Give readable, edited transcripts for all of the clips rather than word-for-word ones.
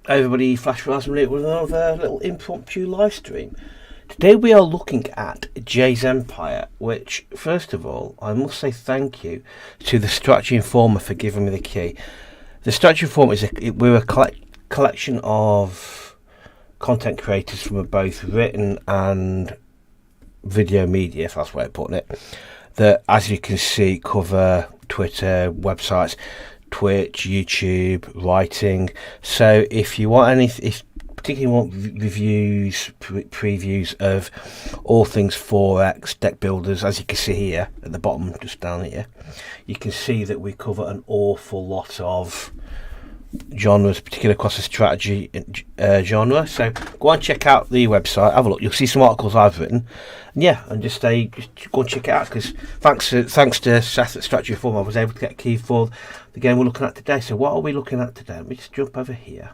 Everybody, Flash Raspberry with another little impromptu live stream. Today we are looking at Jay's Empire, which, first of all, I must say thank you to the Strategy Informer for giving me the key. The Strategy Informer we're a collection of content creators from both written and video media, if that's the way of putting it, that, as you can see, cover Twitter, websites, Twitch, YouTube, writing. So if you want if particularly want reviews, previews of all things Forex, deck builders, as you can see here at the bottom, just down here, you can see that we cover an awful lot of genres, particularly across the strategy genre. So go and check out the website, have a look. You'll see some articles I've written, and just go and check it out, because thanks to Seth at Strategy Reform, I was able to get a key for the game we're looking at today. So what are we looking at today? Let me just jump over here,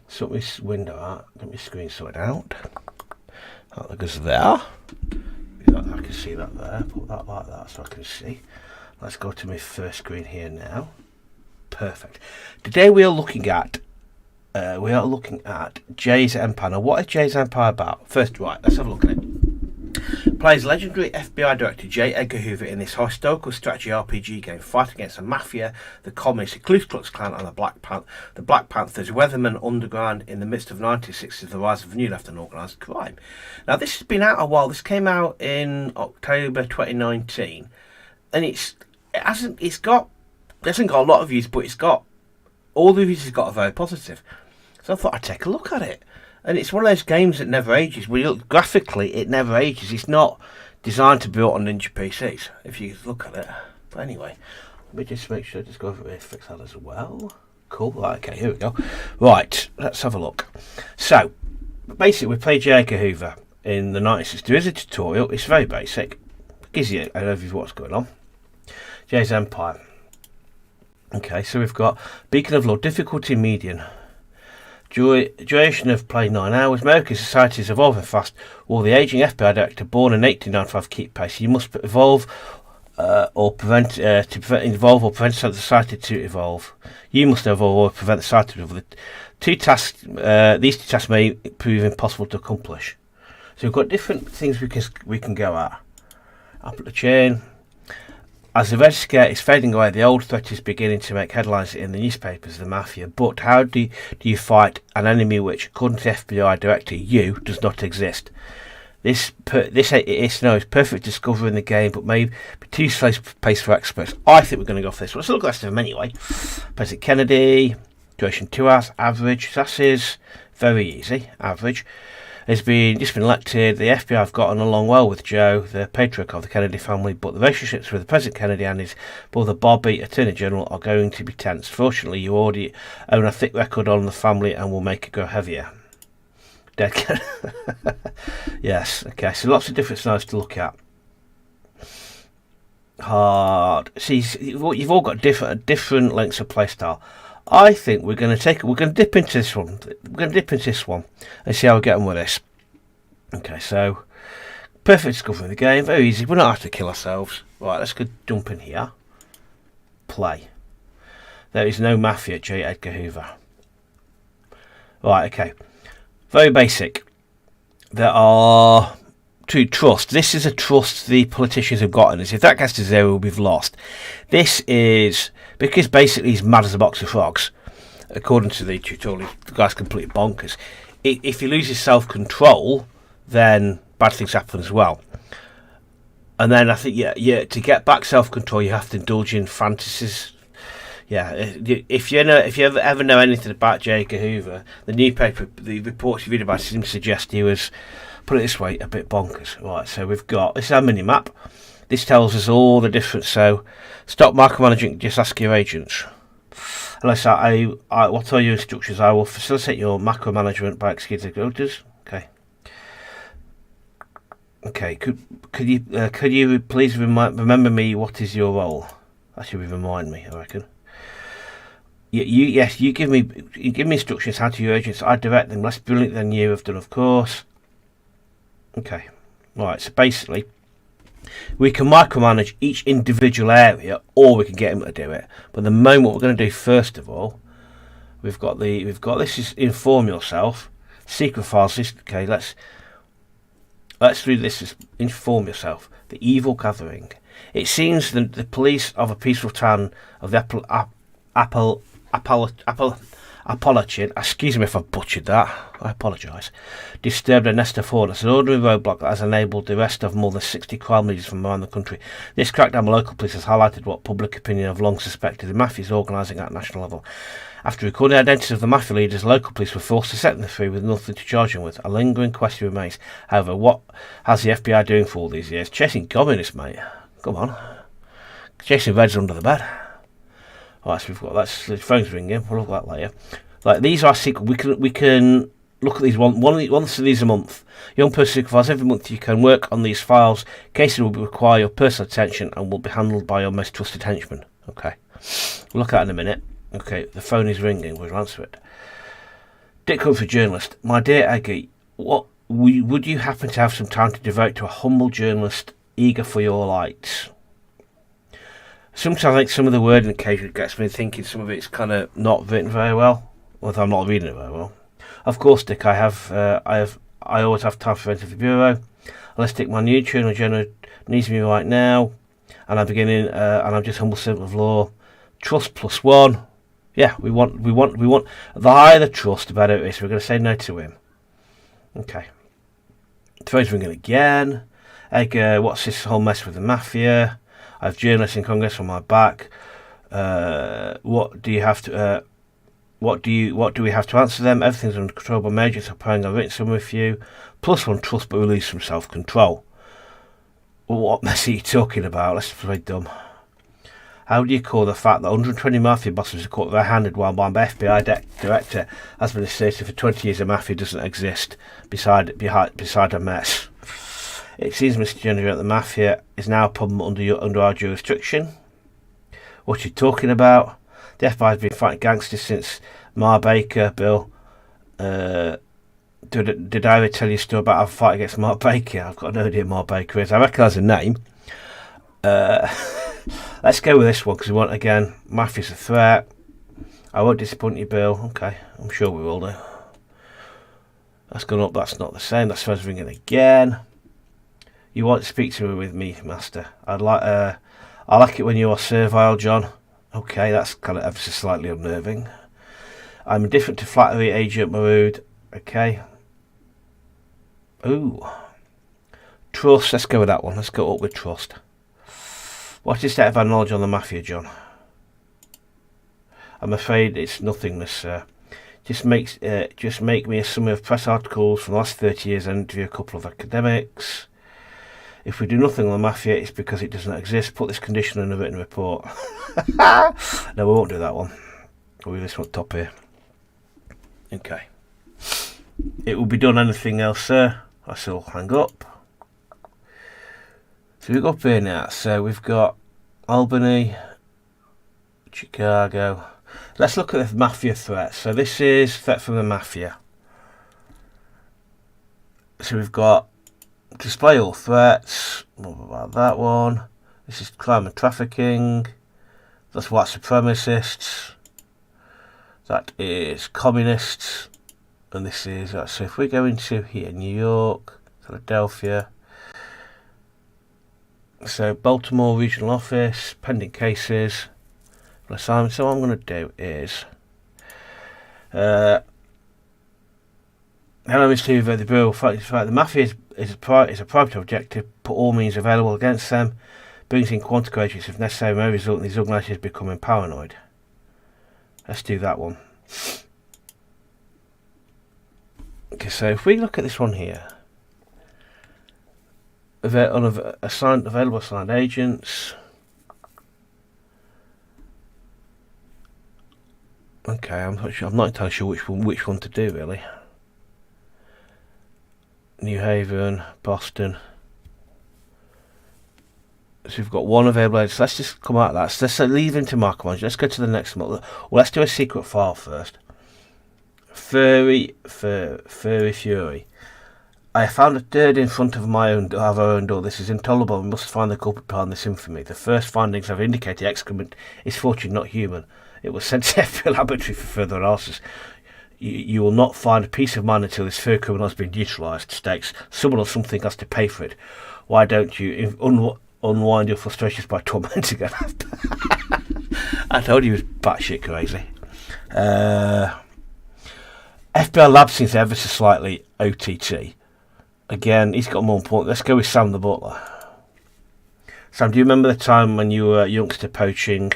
sort this window out, let me screen sort it out. That goes there. I can see that there. Put that like that so I can see. Let's go to my first screen here now. Perfect. Today we are looking at Jay's Empire. Now, what is Jay's Empire about? First, right, let's have a look at it. Plays legendary FBI director J. Edgar Hoover in this historical strategy RPG game, fighting against the Mafia, the Communists, the Ku Klux Klan, and the Black Panthers, Weatherman Underground in the midst of 1960s, the rise of a new left and organised crime. Now, this has been out a while. This came out in October 2019, and it hasn't got a lot of views, but all the reviews it's got are very positive. So I thought I'd take a look at it. And it's one of those games that never ages. Graphically, it never ages. It's not designed to be built on Ninja PCs, if you look at it. But anyway, let me just make sure I just go over here and fix that as well. Cool. Right, okay, here we go. Right, let's have a look. So, basically, we play J. Edgar Hoover in the 1960s. There is a tutorial. It's very basic. It gives you an overview of what's going on. Jay's Empire. Okay, so we've got Beacon of Law, difficulty median. Duration of play 9 hours. American society is evolving fast. Will the aging FBI director born in 1895 keep pace? You must evolve or prevent society to evolve. You must evolve or prevent the society to evolve. These two tasks may prove impossible to accomplish. So we've got different things we can go at. Up the chain. As the red scare is fading away, the old threat is beginning to make headlines in the newspapers, the Mafia. But how do you fight an enemy which, according to the FBI director, does not exist? This scenario is perfect to discover in the game, but may be too slow pace for experts. I think we're going to go for this one. Let's look at the rest of them anyway. President Kennedy, duration 2 hours, average. That is very easy, average. Has just been elected. The FBI have gotten along well with Joe, the patriarch of the Kennedy family, but the relationships with President Kennedy and his brother Bobby, Attorney General, are going to be tense. Fortunately, you already own a thick record on the family and will make it go heavier. Dead Kennedy. Yes, okay, so lots of different scenarios to look at. Hard. See, you've all got different lengths of playstyle. I think we're going to dip into this one. We're going to dip into this one and see how we get on with this. Okay, so perfect discovery of the game, very easy. We don't have to kill ourselves. Right, let's go jump in here. Play. There is no Mafia, J. Edgar Hoover. Right, okay. Very basic. There are to trust. This is a trust the politicians have gotten. If that gets to 0, we've lost. This is because basically he's mad as a box of frogs. According to the tutorial, the guy's completely bonkers. If he loses self-control, then bad things happen as well. And then I think, to get back self-control, you have to indulge in fantasies. Yeah, if you ever know anything about J. Edgar Hoover, the reports you read about him suggest he was, put it this way, a bit bonkers. Right, so we've got, this is our mini-map. This tells us all the different, so stop micromanaging, just ask your agents. Unless what are your instructions? I will facilitate your macro-management by executing orders. Okay. Okay, could you please remember me, what is your role? That should remind me, I reckon. You give me instructions how to your agents. I direct them less brilliant than you have done, of course. Okay, right. So basically, we can micromanage each individual area, or we can get them to do it. But the moment, what we're going to do first of all, We've got this is inform yourself. Secret files. Okay, let's read this as inform yourself. The evil gathering. It seems that the police of a peaceful town of the Appalachian, excuse me if I butchered that, I apologise, disturbed a nest of hoarders, an ordinary roadblock that has enabled the arrest of more than 60 crime leaders from around the country. This crackdown by local police has highlighted what public opinion have long suspected: the Mafia is organising at national level. After recording the identities of the Mafia leaders, local police were forced to set them free with nothing to charge them with. A lingering question remains. However, what has the FBI doing for all these years? Chasing communists, mate. Come on. Chasing Reds under the bed. Alright, so we've got that. The phone's ringing. We'll look at that later. Like, these are secret. We can look at these once of these a month. Young person secret files. Every month you can work on these files. Cases will require your personal attention and will be handled by your most trusted henchman. Okay. We'll look at it in a minute. Okay, the phone is ringing. We'll answer it. Dick Humphrey, journalist. My dear Aggie, would you happen to have some time to devote to a humble journalist eager for your lights? Sometimes I think some of the wording occasionally gets me thinking some of it's kind of not written very well, although I'm not reading it very well. Of course, Dick, I always have time for the bureau. Let's stick my new journal needs me right now, and I'm beginning, and I'm just humble servant of law. Trust +1. Yeah, we want. The higher the trust, the better it is. We're going to say no to him. Okay. The phone's ringing again. Edgar, what's this whole mess with the Mafia? I have journalists in Congress on my back. What do we have to answer them? Everything's under control by majors. I'm preparing a written summary for you. +1 trust, but release from self-control. What mess are you talking about? Let's play dumb. How do you call the fact that 120 Mafia bosses are caught red-handed while my FBI director has been asserting for 20 years the Mafia doesn't exist beside a mess? It seems, Mr. General, that the Mafia is now a problem under our jurisdiction. What are you talking about? The FBI has been fighting gangsters since Ma Baker, Bill. Did I ever tell you a story about our fight against Ma Baker? I've got no idea who Ma Baker is. I recognise the name. Let's go with this one because we want, again, Mafia's a threat. I won't disappoint you, Bill. Okay, I'm sure we will do. That's gone up. That's not the same. That's phone's ringing again. You want to speak to me with me, Master? I like it when you are servile, John. Okay, that's kind of ever so slightly unnerving. I'm indifferent to flattery, Agent Marood. Okay. Ooh. Trust. Let's go with that one. Let's go up with trust. What is the state of our knowledge on the Mafia, John? I'm afraid it's nothingness, sir. Just make me a summary of press articles from the last 30 years and interview a couple of academics. If we do nothing on the Mafia, it's because it doesn't exist. Put this condition in a written report. No, we won't do that one. We'll do this one top here. Okay. It will be done. Anything else, sir? I shall hang up. So we go up here now. So we've got Albany, Chicago. Let's look at the Mafia threat. So this is threat from the Mafia. So we've got display all threats. What about that one? This is crime and trafficking. That's white supremacists. That is communists. And this is, so if we go into here, New York, Philadelphia. So Baltimore Regional Office, pending cases, assignment. So what I'm going to do is, hello Mr. Hoover, the Bureau will fight the Mafia is a private objective, put all means available against them, brings in quantified agents if necessary, may result in these organisations becoming paranoid. Let's do that one. Okay, so if we look at this one here, available assigned agents. Okay, I'm not entirely sure which one to do really. New Haven, Boston. So we've got one available agent. So let's just come out of that. So let's leave into mark one. Let's go to the next one. Well, let's do a secret file first. Fury. I found a turd in front of our own door. This is intolerable. We must find the culprit behind this infamy. The first findings have indicated excrement is fortunate, not human. It was sent to FBI laboratory for further analysis. You will not find a peace of mind until this third criminal has been neutralised. States someone or something has to pay for it. Why don't you unwind your frustrations by tormenting him? I told you he was batshit crazy. FBI lab seems ever so slightly OTT. Again, he's got more important. Let's go with Sam the Butler. Sam, do you remember the time when you were a youngster poaching?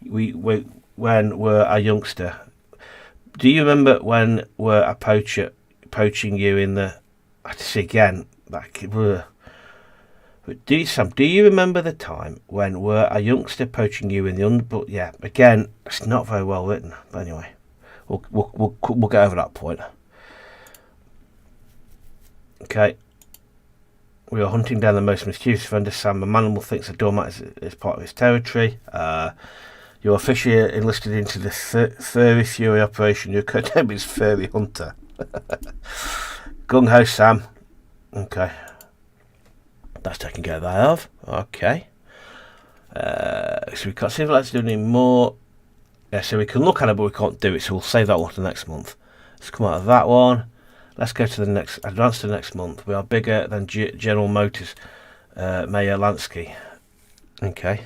When were a youngster? Do you remember when were a poacher poaching you in the? I have to see again. Sam, do you remember the time when were a youngster poaching you in the underbook? Yeah, again, it's not very well written. But anyway, we'll get over that point. Okay. We are hunting down the most mischievous offender, Sam. A manimal thinks a doormat is part of his territory. You're officially enlisted into the Furry Fury operation. Your code name is Furry Hunter. Gung Ho, Sam. Okay. That's taken care of. Okay. So we can't see if let's do any more. Yeah, so we can look at it, but we can't do it. So we'll save that one to next month. Let's come out of that one. Let's go to the next, advance to the next month. We are bigger than General Motors, Mayor Lansky. Okay.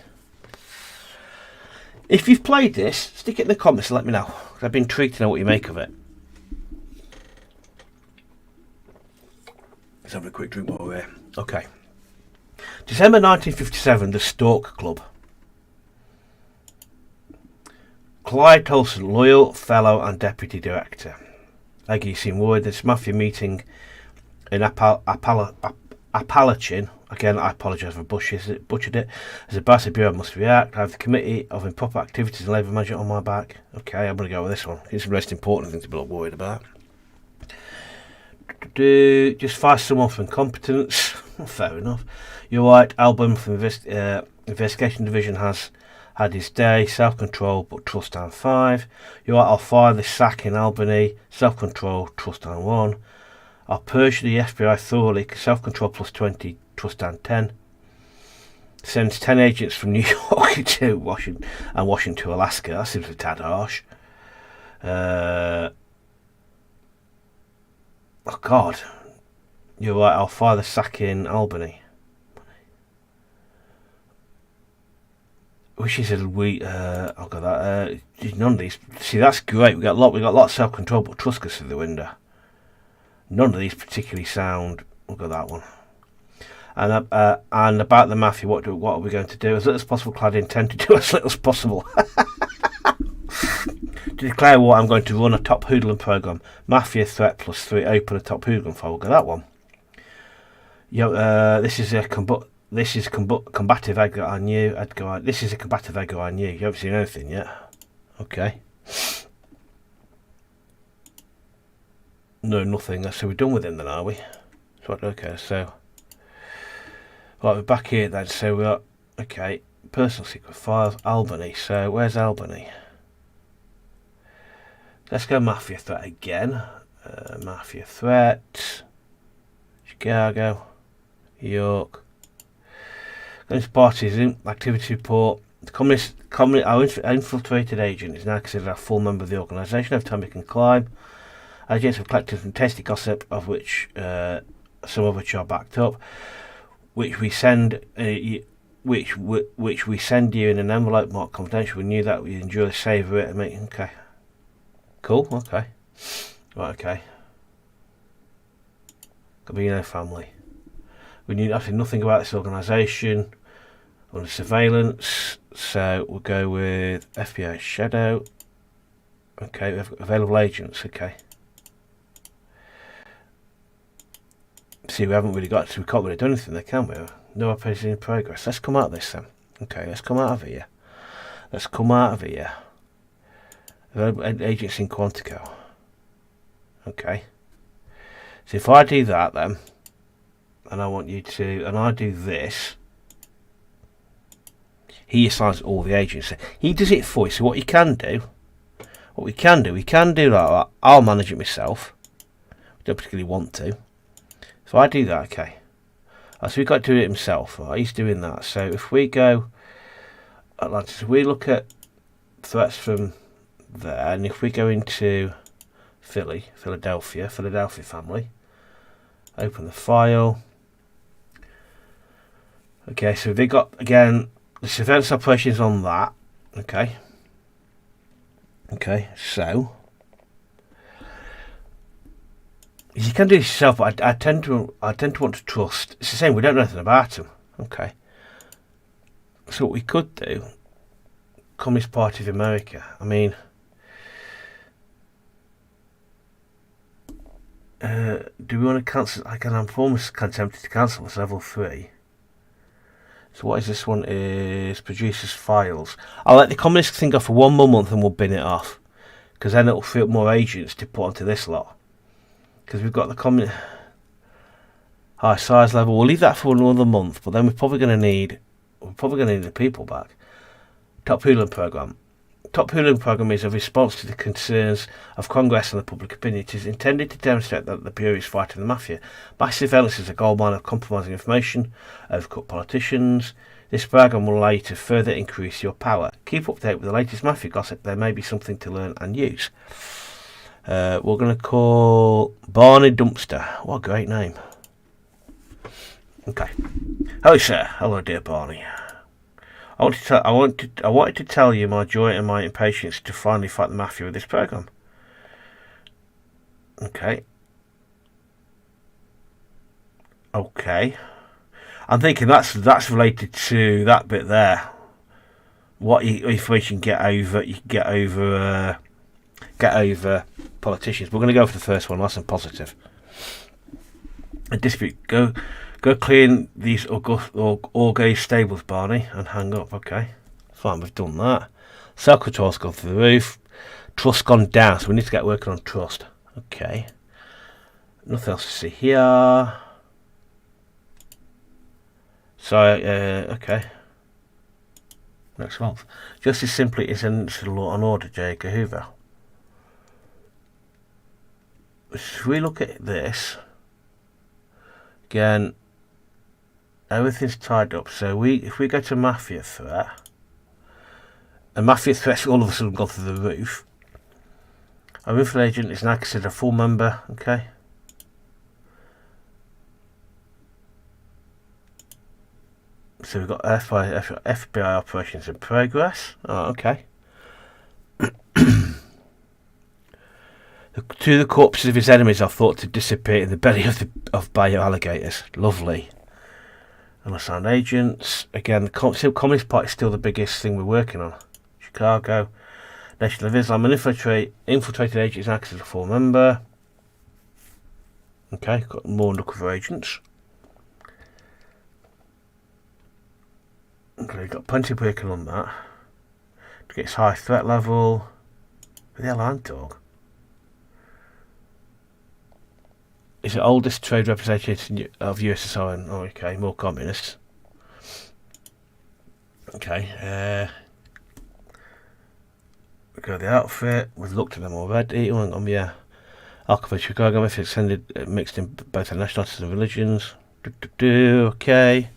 If you've played this, stick it in the comments and let me know. I've been intrigued to know what you make of it. Let's have a quick drink while we're here. Okay. December 1957, the Stork Club. Clyde Tolson, loyal fellow and deputy director. Like you seem worried, this Mafia meeting in Appalachian. Again, I apologise for butchered it. As a Bassett Bureau, I must react. I have the Committee of Improper Activities and Labour Management on my back. Okay, I'm going to go with this one. It's the most important thing to be worried about. Just fire someone for incompetence. Fair enough. You're right, Album from the Investigation Division has had his day. Self-control, but trust down 5. You're right, I'll fire the sack in Albany. Self-control, trust down 1. I'll purge the FBI thoroughly. Self-control plus 20, trust down 10. Sends 10 agents from New York to Washington to Alaska. That seems a tad harsh. Oh God. You're right, I'll fire the sack in Albany. Which is I've got that. None of these. See, that's great. We got a lot of self-control, but trust goes through the window. None of these particularly sound. We'll go that one. And about the Mafia, what are we going to do? As little as possible, Clyde intend to do as little as possible. To declare war, I'm going to run a top hoodlum program. Mafia threat plus 3. Open a top hoodlum file. We'll go that one. This is combative Edgar I knew. This is a combative Edgar I knew. You haven't seen anything yet. Okay. No, nothing. So we're done with him then, are we? Okay, so right, we're back here then. So we are okay. Personal secret files, Albany. So where's Albany? Let's go Mafia threat again. Mafia threat. Chicago, York. Communist Party's activity report. The our infiltrated agent is now considered a full member of the organisation. Every time we can climb, agents have collected some tasty gossip, of which some of which are backed up, which we send which we send you in an envelope marked confidential. We knew that we enjoy the savour it and make okay. Cool. Okay. Right. Okay. Gabino family. We knew absolutely nothing about this organisation. Under surveillance, so we'll go with FBI Shadow. Okay, we have available agents. Okay. See, we haven't really got to. We can't really do anything there, can we? No operation in progress. Let's come out of this then. Okay, let's come out of here. Let's come out of here. Available agents in Quantico. Okay. So if I do that then, and I want you to, and I do this. He assigns all the agents. He does it for you. So what we can do like that. I'll manage it myself. I don't particularly want to. So I do that, okay. So we've got to do it himself. Right? He's doing that. So if we go Atlantis, if we look at threats from there, and if we go into Philadelphia family, open the file. Okay, so they got, again, the surveillance operations on that. Okay, so you can do this yourself, but I tend to want to trust. It's the same. We don't know anything about them. Okay, so what we could do, Communist Party of America. I mean, do we want to cancel? I'm almost tempted to cancel this level 3. So what is this one? Is producers files. I'll let the communist thing go for 1 more month and we'll bin it off, because then it'll free up more agents to put onto this lot. Because we've got the communist high size level. We'll leave that for another month, but then we're probably going to need the people back. Top Hoolan program. Top Hoolan program is a response to the concerns of Congress and the public opinion. It is intended to demonstrate that the Bureau is fighting the Mafia. Mass surveillance is a goldmine of compromising information, overcut politicians. This program will allow you to further increase your power. Keep up to date with the latest Mafia gossip. There may be something to learn and use. We're going to call Barney Dumpster. What a great name. Okay. Hello, sir. Hello, dear Barney. I wanted to tell you my joy and my impatience to finally fight the Mafia with this program. Okay. I'm thinking that's related to that bit there. What information you can get over politicians. We're going to go for the first one. Nice and positive. A dispute. Go clean these Orgay stables, Barney, and hang up. Okay, fine, we've done that. Cell control's gone through the roof. Trust's gone down, so we need to get working on trust. Okay. Nothing else to see here. So, okay. Next month. Just as simply is an law and order, Edgar Hoover. If we look at this, again, everything's tied up. So if we go to Mafia threat, and Mafia threats all of a sudden gone through the roof. Our info agent is now considered a full member. Okay. So we've got FBI operations in progress. Oh, okay. Two of the corpses of his enemies are thought to disappear in the belly of bio alligators. Lovely. Unassigned agents. Again, the Communist Party is still the biggest thing we're working on. Chicago. Nation of Islam. An infiltrated agent is acting as a full member. Okay, got more undercover agents. Okay, got plenty of working on that. To get its high threat level. Who the hell aren't dog? Is the oldest trade representative of USSR and okay, more communists. Okay, we go to the outfit. We've looked at them already. Yeah. Alcohol Chicago method extended mixed in both the nationalities and religions. Okay.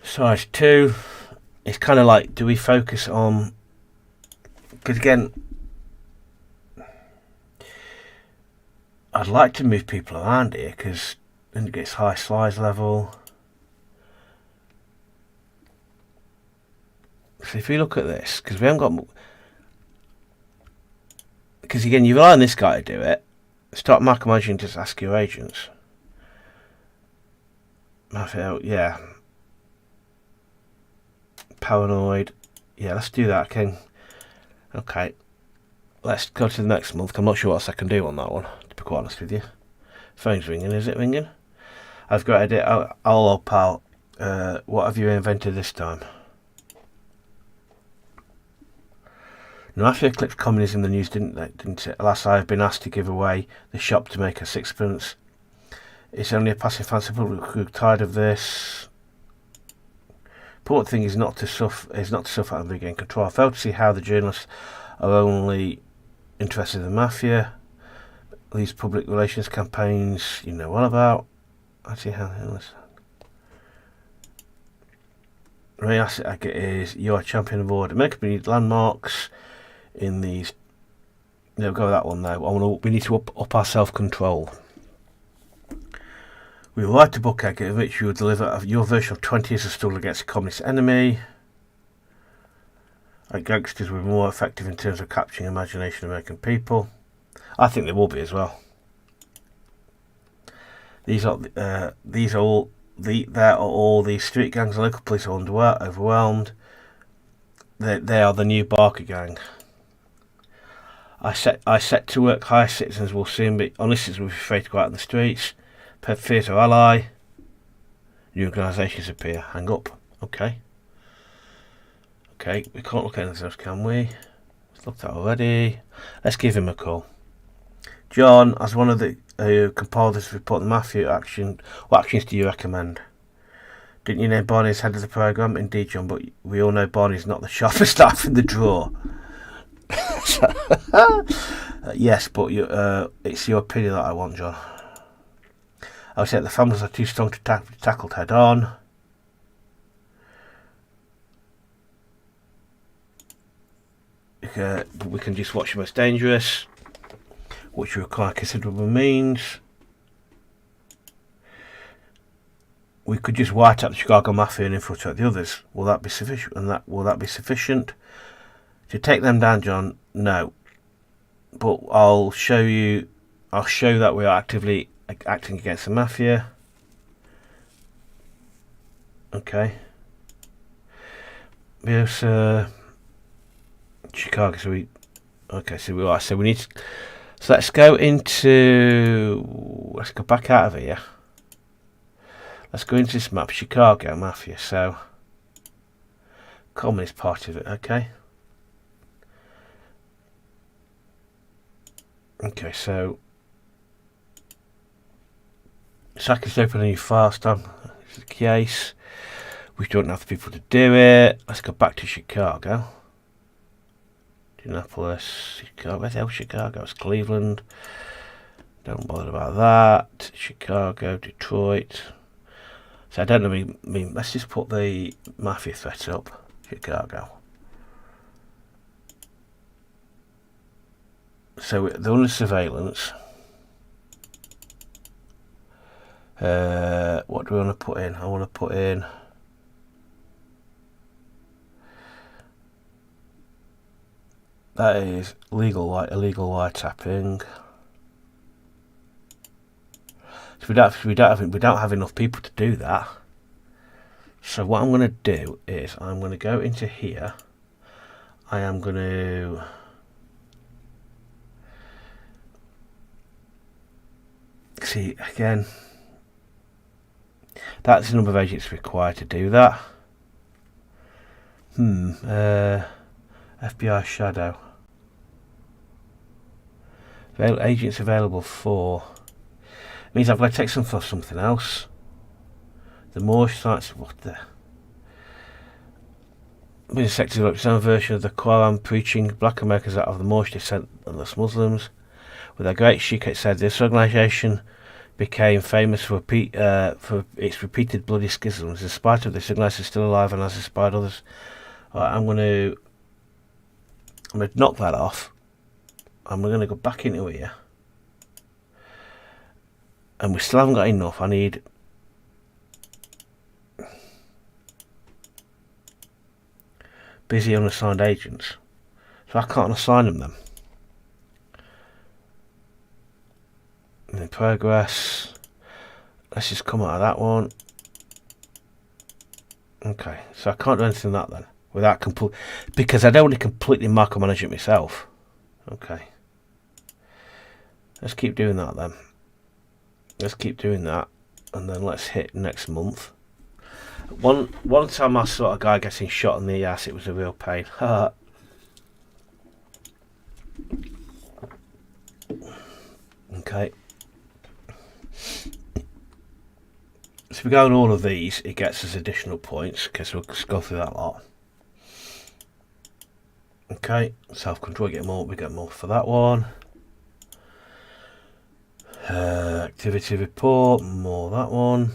Size 2. It's kind of like, do we focus on, because again, I'd like to move people around here because then it gets high size level. So if we look at this, because we haven't got, because again you rely on this guy to do it. Start micromanaging, just ask your agents. Mafia, yeah. Paranoid, yeah. Let's do that. Okay. Let's go to the next month. I'm not sure what else I can do on that one, to be quite honest with you. Phone's ringing, is it ringing? I've got it. Hello, pal. What have you invented this time? Mafia eclipsed communism in the news, didn't it? Last I've been asked to give away the shop to make a sixpence. It's only a passing fancy. People who are tired of this. Important thing is not to suffer and regain control. I fail to see how the journalists are only interested in the Mafia. These public relations campaigns, you know what about? I see how. main asset I get is you are champion of order. Make we need landmarks in these. No, go with that one now. We need to up our self-control. We will write a book, Edgar, in which you will deliver your version of 20 years of struggle against a communist enemy. Our gangsters were more effective in terms of capturing imagination of American people. I think they will be as well. These are all the street gangs and local police are overwhelmed. They are the new Barker gang. I set to work. Higher citizens will soon be unlicensed will be afraid to go out in the streets. Fear to ally. New organisations appear. Hang up. Okay. Okay, we can't look at anything else, can we? We've looked at already. Let's give him a call. John, as one of the who compiled this report, the Mafia action, what actions do you recommend? Didn't you name Barney as head of the programme? Indeed, John, but we all know Barney's not the sharpest knife in the drawer. Yes, but it's your opinion that I want, John. I would say the families are too strong to be tackled head on. We can just watch the most dangerous, which require considerable means. We could just white out the Chicago Mafia and infiltrate the others. Will that be sufficient? Will that be sufficient to take them down, John? No, but I'll show you that we are actively acting against the Mafia. Okay. Yes, Chicago. So we need to. So let's go back out of here. Let's go into this map, Chicago Mafia. So Communist Party of it. Okay. Okay, so I can open a new file stamp. This is the case. We don't have the people to do it. Let's go back to Chicago. Indianapolis, Chicago. Where's the hell Chicago? It's Cleveland. Don't bother about that. Chicago, Detroit. So I don't know. I mean, let's just put the Mafia threat up. Chicago. So they're under surveillance. What do we want to put in? I want to put in that is illegal wiretapping. So we don't have enough people to do that. So what I'm going to do is I'm going to go into here. I am going to see again. That's the number of agents required to do that. FBI Shadow. Agents available for. Means I've got to take some for something else. The Moorish sites. What the? Business sector developed its own version of the Quran, preaching black Americans out of the Moorish descent and the Muslims. With their great sheikh, it said this organisation became famous for its repeated bloody schisms. In spite of this, organisation is still alive and has inspired others. Right, I'm going to knock that off. I'm going to go back into here. And we still haven't got enough. I need busy unassigned agents. So I can't assign them then. In progress. Let's just come out of that one. Okay, so I can't do anything like that then. Without because I don't want to completely micromanage it myself. Okay. Let's keep doing that then. Let's keep doing that, and then let's hit next month. One time I saw a guy getting shot in the ass. It was a real pain. Okay. So if we go on all of these, it gets us additional points, because we'll just go through that lot. Okay, self-control, we get more for that one. Activity report, more that one.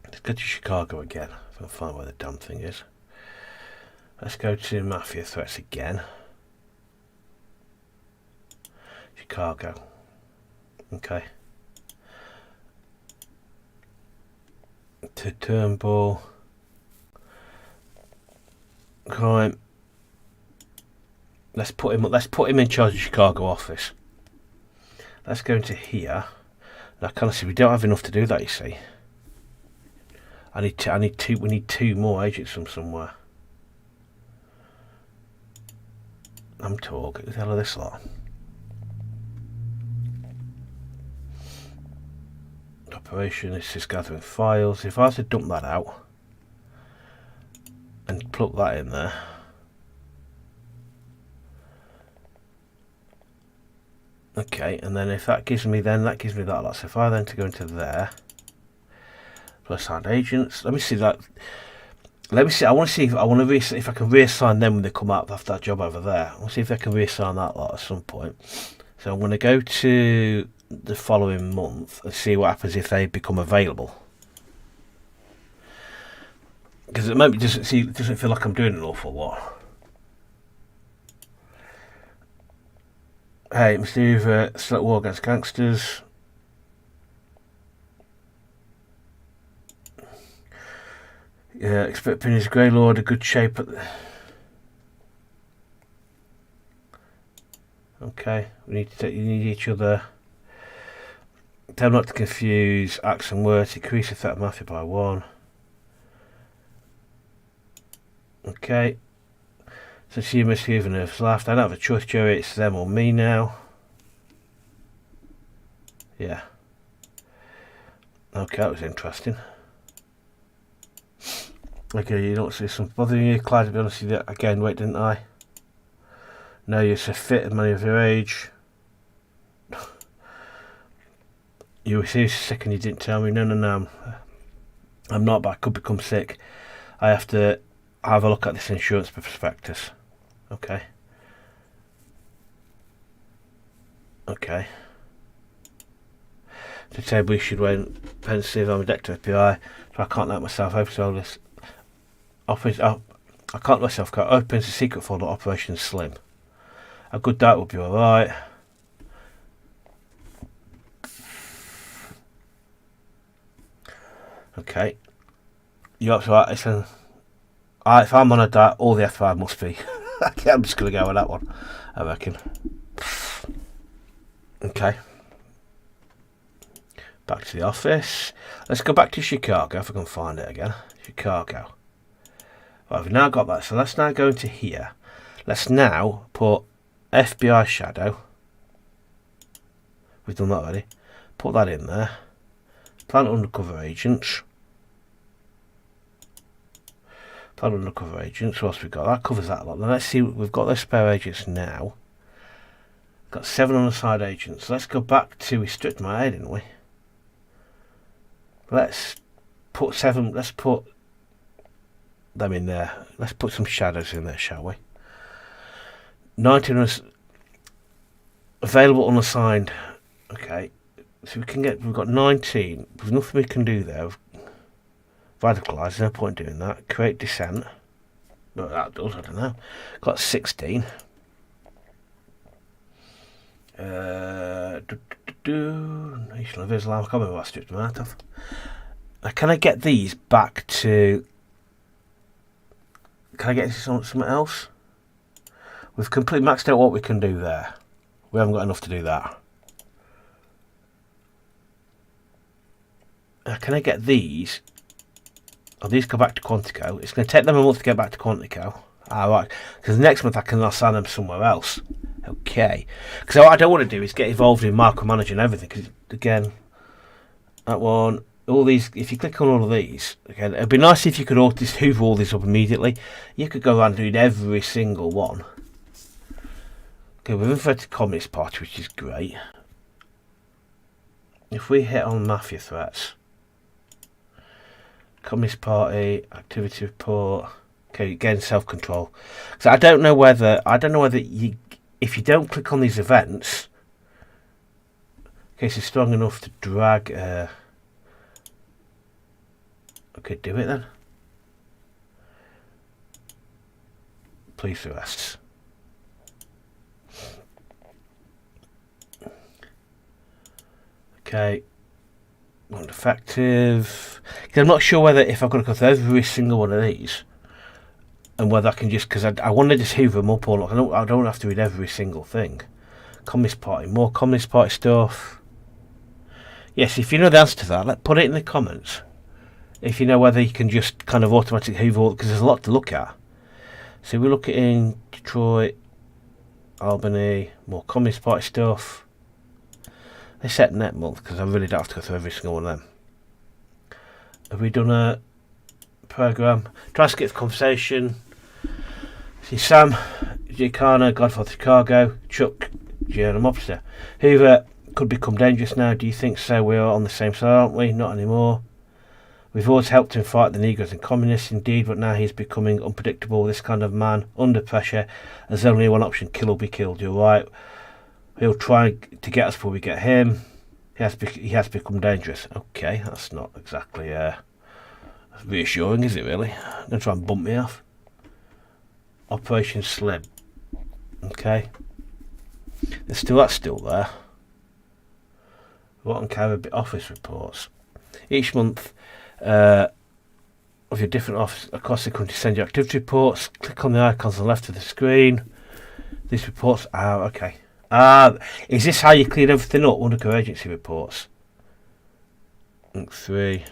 Let's go to Chicago again. If I can find where the damn thing is. Let's go to Mafia threats again. Chicago. Okay. To Turnbull. Crime. Let's put him in charge of Chicago office. Let's go into here. Now, kind of see, we don't have enough to do that. You see, I need two. We need 2 more agents from somewhere. I'm talking. Who the hell are this lot? Operation. This is gathering files. If I was to dump that out and plug that in there. Okay, and then if that gives me that lot. So if I then to go into there, plus add agents. Let me see that. Let me see. I want to see if if I can reassign them when they come out after that job over there. I want to see if I can reassign that lot at some point. So I'm going to go to the following month and see what happens if they become available. Because at the moment it doesn't feel like I'm doing an awful lot. Hey, Mr. Hoover, select war against gangsters. Yeah, expert opinions, Grey Lord, a good shape at the... Okay, you need each other. Tell not to confuse acts and words. Increase the threat of Mafia by 1. Okay. So see Miss Hoover nervous laughed. I don't have a choice, Joey. It's them or me now. Yeah. Okay, that was interesting. Okay, you don't see something bothering you, Clyde. To be honest with you, again, wait, didn't I? No, you're so fit and many of your age. You were seriously sick and you didn't tell me. No. I'm not, but I could become sick. I have to have a look at this insurance prospectus. Okay. To say we should wait pensive. I'm a director of FBI, so I can't let myself open all this. I can't let myself go. Opens the secret folder, Operation Slim. A good diet will be alright. Okay. You're right. If I'm on a diet, all the F5 must be. Okay, I'm just going to go with that one, I reckon. Okay. Back to the office. Let's go back to Chicago, if I can find it again. Chicago. Right, we've now got that. So let's now go into here. Let's now put FBI Shadow. We've done that already. Put that in there. Plan undercover agents. Plan undercover agents. What else we got? That covers that lot. Then let's see. We've got those spare agents now. Got 7 on the side agents. Let's go back to. We stripped my head, didn't we? Let's put 7. Let's put them in there. Let's put some shadows in there, shall we? 19 is available unassigned. Okay. So we've got 19. There's nothing we can do there. Radicalise, there's no point in doing that. Create dissent. But that does, I don't know. Got 16. Nation of Islam. I can't remember what I stripped them out of. Can I get these back to... Can I get this on something else? We've completely maxed out what we can do there. We haven't got enough to do that. Can I get these? Oh, these go back to Quantico. It's going to take them a month to get back to Quantico. Ah, right. Because next month I can assign them somewhere else. Okay. Because what I don't want to do is get involved in micromanaging everything. Because, again, that one, all these, if you click on all of these, again, it'd be nice if you could just hoover all these up immediately. You could go around doing every single one. Okay, we've inverted Communist Party, which is great. If we hit on Mafia threats, Communist Party, activity report. Okay, again, self-control. So I don't know whether you, if you don't click on these events, okay, so it's strong enough to drag. Okay, do it then. police arrests. Okay, not effective. I'm not sure whether if I've got to go through every single one of these, and whether I can just, because I want to just hoover them up all. I don't have to read every single thing. Communist Party, more Communist Party stuff. Yes, if you know the answer to that, put it in the comments. If you know whether you can just kind of automatically hoover, because there's a lot to look at. So we look at in Detroit, Albany, more Communist Party stuff. They set net month because I really don't have to go through every single one of them. Have we done a program? Try to skip the conversation. See Sam, J. Carner, Godfather Chicago, Chuck, Gianna Mobster. Hoover could become dangerous now. Do you think so? We are on the same side, aren't we? Not anymore. We've always helped him fight the Negroes and communists, indeed, but now he's becoming unpredictable. This kind of man, under pressure, there's only one option: kill or be killed. You're right. He'll try to get us before we get him. He has become dangerous. Okay, that's not exactly reassuring, is it really? I'm going to try and bump me off. Operation Slim. Okay. That's still there. What on Caribbean office reports. Each month of your different office across the country send your activity reports. Click on the icons on the left of the screen. These reports are okay. Is this how you clean everything up under agency reports? 3.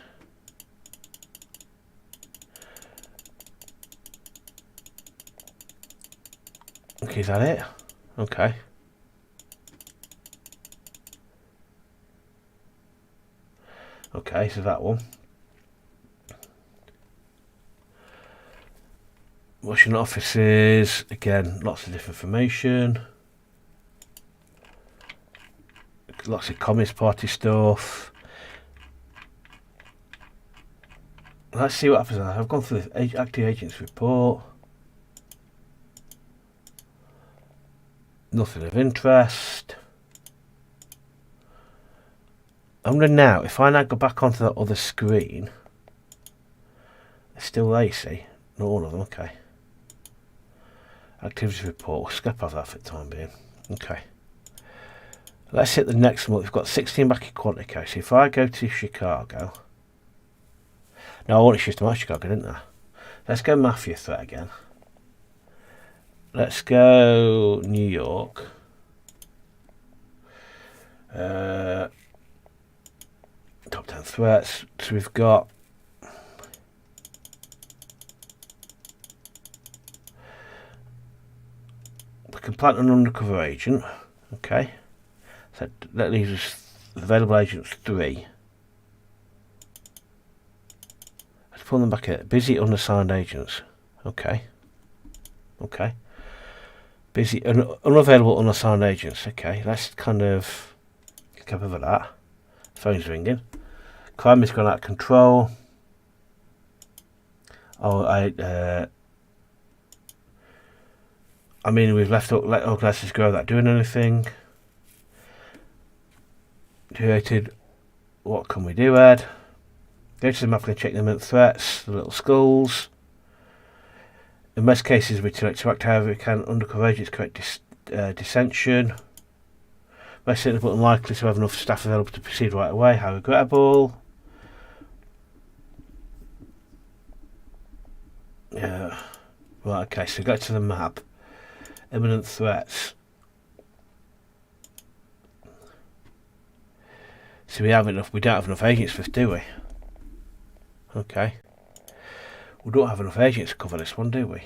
Okay, is that it? Okay. Okay, so that one. Washington offices, again, lots of different information. Lots of Communist Party stuff. Let's see what happens. I've gone through the active agents report. Nothing of interest. I'm going to now, if I now go back onto that other screen, it's still there, you see. Not all of them, okay. Activity report, we'll skip off that for the time being. Okay. Let's hit the next one. We've got 16 back in quantity code. So if I go to Chicago. No, I want to shift to my Chicago, didn't I? Let's go Mafia threat again. Let's go New York. Top 10 threats. So we've got we can plant an undercover agent. Okay. So that leaves us available agents 3. Let's pull them back here. Busy unassigned agents. Okay. Okay. Busy unavailable unassigned agents. Okay. Let's kind of cover that. Phone's ringing. Crime has gone out of control. Oh, I mean, we've let organisers go without doing anything. Created. What can we do, Ed? Go to the map and check the imminent threats, the little skulls. In most cases, we select to act however we can. Undercover agents correct dissension. Most certainly but unlikely to have enough staff available to proceed right away. How regrettable. Yeah. Right, okay, so go to the map. Imminent threats. So we don't have enough agents for this, do we? Okay. We don't have enough agents to cover this one, do we?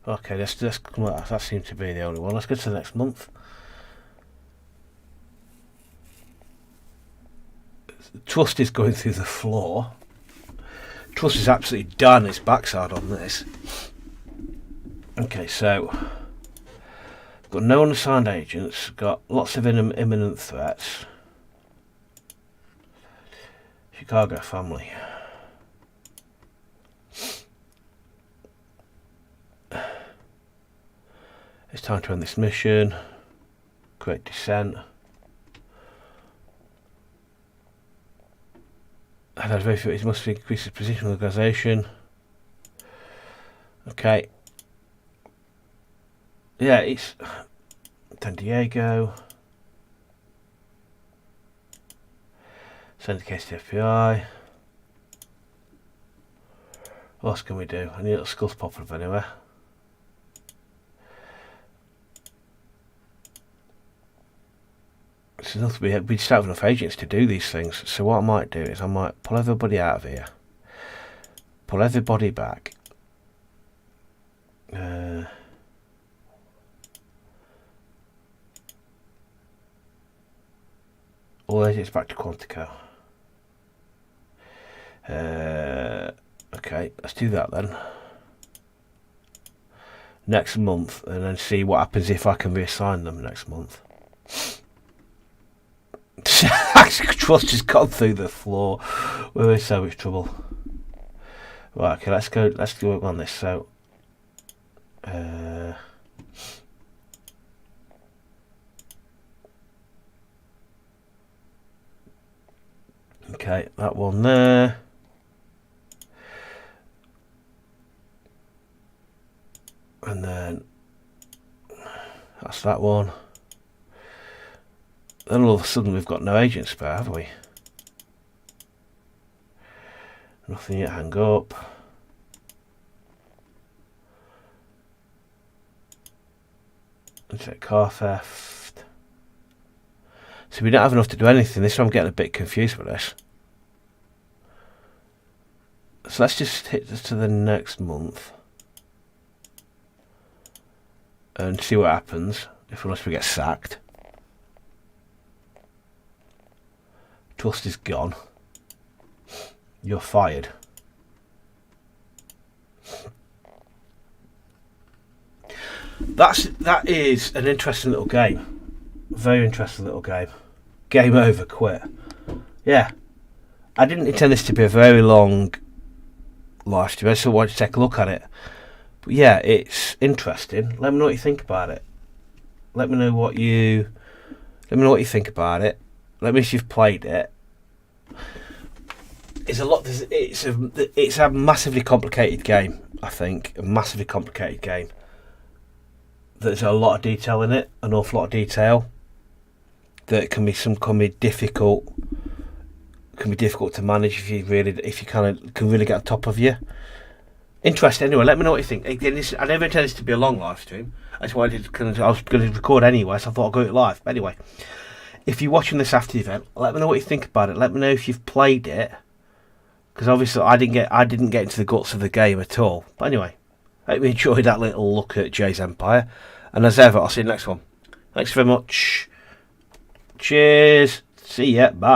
Okay, let's come out. That seems to be the only one. Let's go to the next month. Trust is going through the floor. Trust is absolutely done its backside on this. Okay, so got no unassigned agents, got lots of imminent threats. Chicago family. It's time to end this mission. Great dissent. It must increase his position in the organisation. Okay. yeah, it's San Diego. Send the case to FBI. What else can we do? I need a little skulls popping up anywhere. We just don't have enough agents to do these things. So what I might do is I might pull everybody out of here. Pull everybody back. All agents back to Quantico. Okay, let's do that then. Next month, and then see what happens if I can reassign them next month. Trust has gone through the floor. We're in so much trouble. Right, okay, let's go work on this. So, okay, that one there. And then that's that one. Then all of a sudden we've got no agent spare, have we? Nothing yet, hang up. And check car theft. So we don't have enough to do anything. This one I'm getting a bit confused with this. So let's just hit this to the next month. And see what happens unless we get sacked. Trust is gone. You're fired. That is an interesting little game. Very interesting little game. Game over, quit. Yeah. I didn't intend this to be a very long live stream. I just wanted to take a look at it. But yeah, it's interesting. Let me know what you think about it. Let me know what you think about it. Let me know if you've played it. It's a massively complicated game, I think. A massively complicated game. There's a lot of detail in it, an awful lot of detail. That can be difficult. Can be difficult to manage if you kind of can really get on top of you. Interesting. Anyway, let me know what you think. Again, I never intended this to be a long live stream. I was going to record anyway, so I thought I'd go it live. But anyway, if you're watching this after the event, let me know what you think about it. Let me know if you've played it, because obviously I didn't get into the guts of the game at all. But anyway, I hope you enjoyed that little look at Jay's Empire. And as ever, I'll see you next one. Thanks very much. Cheers. See ya. Bye.